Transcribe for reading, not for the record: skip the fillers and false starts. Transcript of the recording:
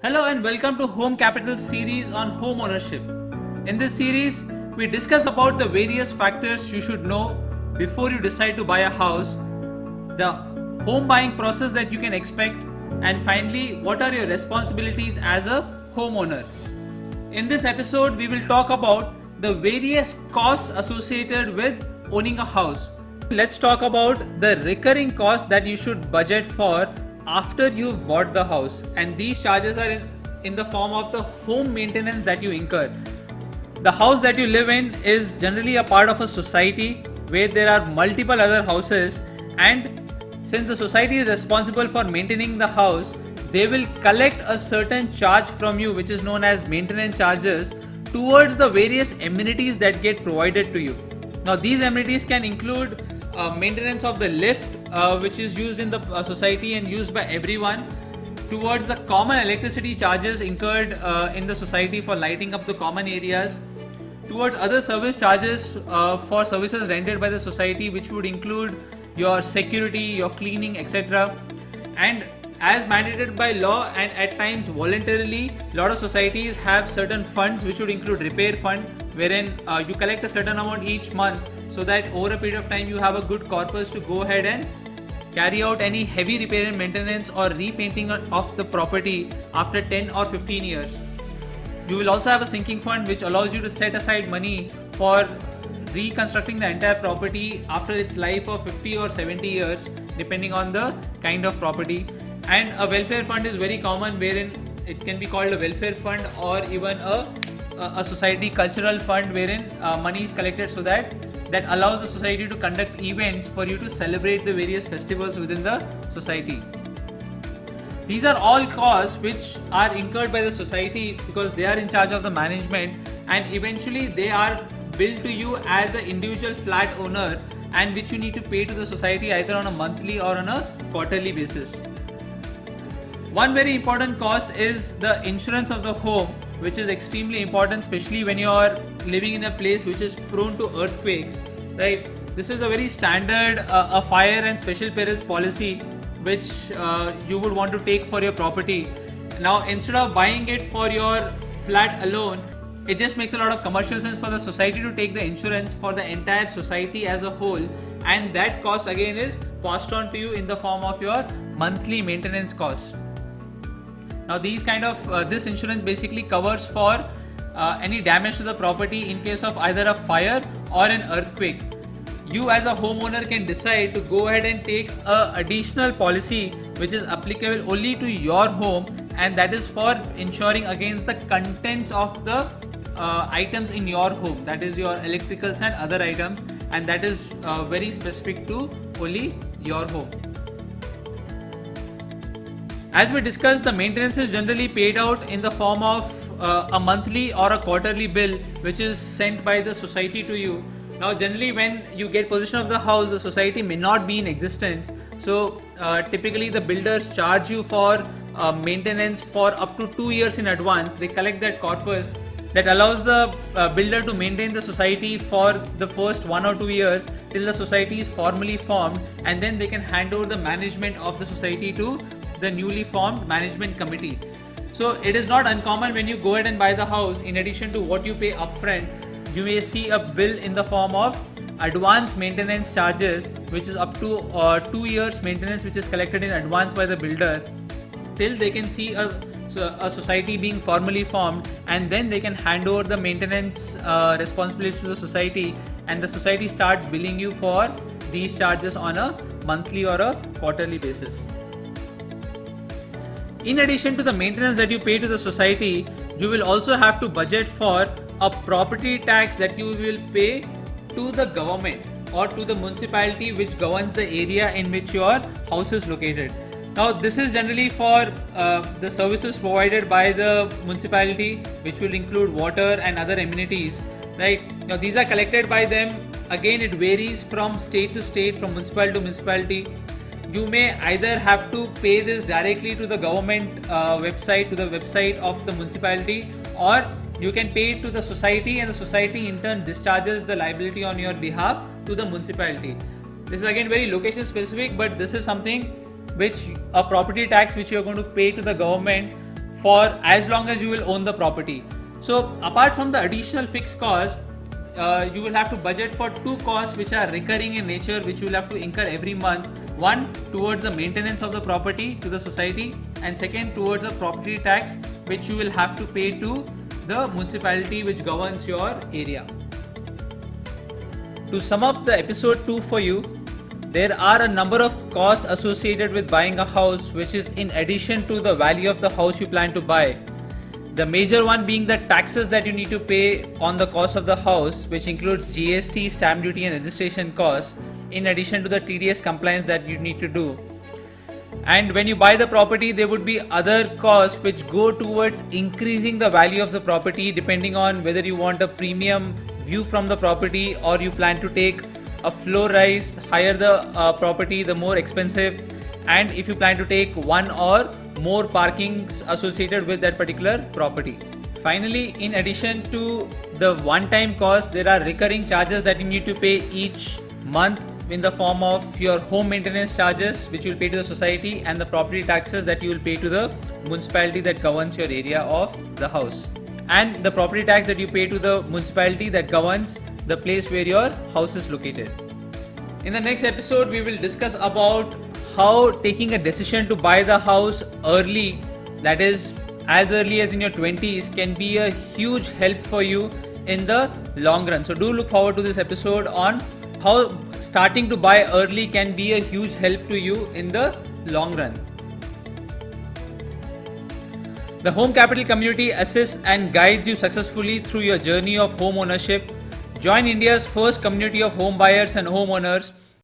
Hello and welcome to Home Capital series on home ownership. In this series, we discuss about the various factors you should know before you decide to buy a house, the home buying process that you can expect, and finally, what are your responsibilities as a homeowner. In this episode, we will talk about the various costs associated with owning a house. Let's talk about the recurring costs that you should budget for after you've bought the house, and these charges are in the form of the home maintenance that you incur. The house that you live in is generally a part of a society where there are multiple other houses, and since the society is responsible for maintaining the house, they will collect a certain charge from you, which is known as maintenance charges, towards the various amenities that get provided to you. Now, these amenities can include maintenance of the lift, which is used in the society and used by everyone, towards the common electricity charges incurred in the society for lighting up the common areas, towards other service charges for services rendered by the society, which would include your security, your cleaning, etc. And as mandated by law and at times voluntarily, a lot of societies have certain funds which would include repair fund, wherein you collect a certain amount each month, so that over a period of time you have a good corpus to go ahead and carry out any heavy repair and maintenance or repainting of the property after 10 or 15 years. You will also have a sinking fund which allows you to set aside money for reconstructing the entire property after its life of 50 or 70 years, depending on the kind of property. And a welfare fund is very common, wherein it can be called a welfare fund or even a society cultural fund, wherein money is collected so that allows the society to conduct events for you to celebrate the various festivals within the society. These are all costs which are incurred by the society because they are in charge of the management, and eventually they are billed to you as an individual flat owner, and which you need to pay to the society either on a monthly or on a quarterly basis. One very important cost is the insurance of the home, which is extremely important, especially when you are living in a place which is prone to earthquakes, right? This is a very standard a fire and special perils policy which you would want to take for your property. Now, instead of buying it for your flat alone, it just makes a lot of commercial sense for the society to take the insurance for the entire society as a whole, and that cost again is passed on to you in the form of your monthly maintenance cost. Now, these kind of this insurance basically covers for any damage to the property in case of either a fire or an earthquake. You as a homeowner can decide to go ahead and take a additional policy which is applicable only to your home, and that is for insuring against the contents of the items in your home, that is your electricals and other items, and that is very specific to only your home. As we discussed, the maintenance is generally paid out in the form of a monthly or a quarterly bill which is sent by the society to you. Now, generally when you get possession of the house, the society may not be in existence, so typically the builders charge you for maintenance for up to 2 years in advance. They collect that corpus that allows the builder to maintain the society for the first 1 or 2 years till the society is formally formed, and then they can hand over the management of the society to the newly formed management committee. So it is not uncommon when you go ahead and buy the house, in addition to what you pay upfront, you may see a bill in the form of advance maintenance charges, which is up to 2 years maintenance which is collected in advance by the builder till they can see a society being formally formed, and then they can hand over the maintenance responsibilities to the society, and the society starts billing you for these charges on a monthly or a quarterly basis. In addition to the maintenance that you pay to the society, you will also have to budget for a property tax that you will pay to the government or to the municipality which governs the area in which your house is located. Now, this is generally for the services provided by the municipality, which will include water and other amenities, right? Now, these are collected by them. Again, it varies from state to state, from municipality to municipality. You may either have to pay this directly to the government website, to the website of the municipality, or you can pay it to the society, and the society in turn discharges the liability on your behalf to the municipality. This is again very location specific, but this is something which a property tax which you are going to pay to the government for as long as you will own the property. So apart from the additional fixed cost, you will have to budget for two costs which are recurring in nature, which you will have to incur every month. One, towards the maintenance of the property to the society, and second, towards the property tax which you will have to pay to the municipality which governs your area. To sum up the episode 2 for you, there are a number of costs associated with buying a house, which is in addition to the value of the house you plan to buy. The major one being the taxes that you need to pay on the cost of the house, which includes GST, stamp duty and registration costs, in addition to the TDS compliance that you need to do. And when you buy the property, there would be other costs which go towards increasing the value of the property, depending on whether you want a premium view from the property or you plan to take a floor rise. Higher the property, the more expensive, and if you plan to take one or more parkings associated with that particular property. Finally, in addition to the one-time cost, there are recurring charges that you need to pay each month in the form of your home maintenance charges, which you will pay to the society, and the property taxes that you will pay to the municipality that governs your area of the house, and the property tax that you pay to the municipality that governs the place where your house is located. In the next episode, we will discuss about how taking a decision to buy the house early, that is as early as in your 20s, can be a huge help for you in the long run. So do look forward to this episode on how starting to buy early can be a huge help to you in the long run. The Home Capital community assists and guides you successfully through your journey of home ownership. Join India's first community of home buyers and homeowners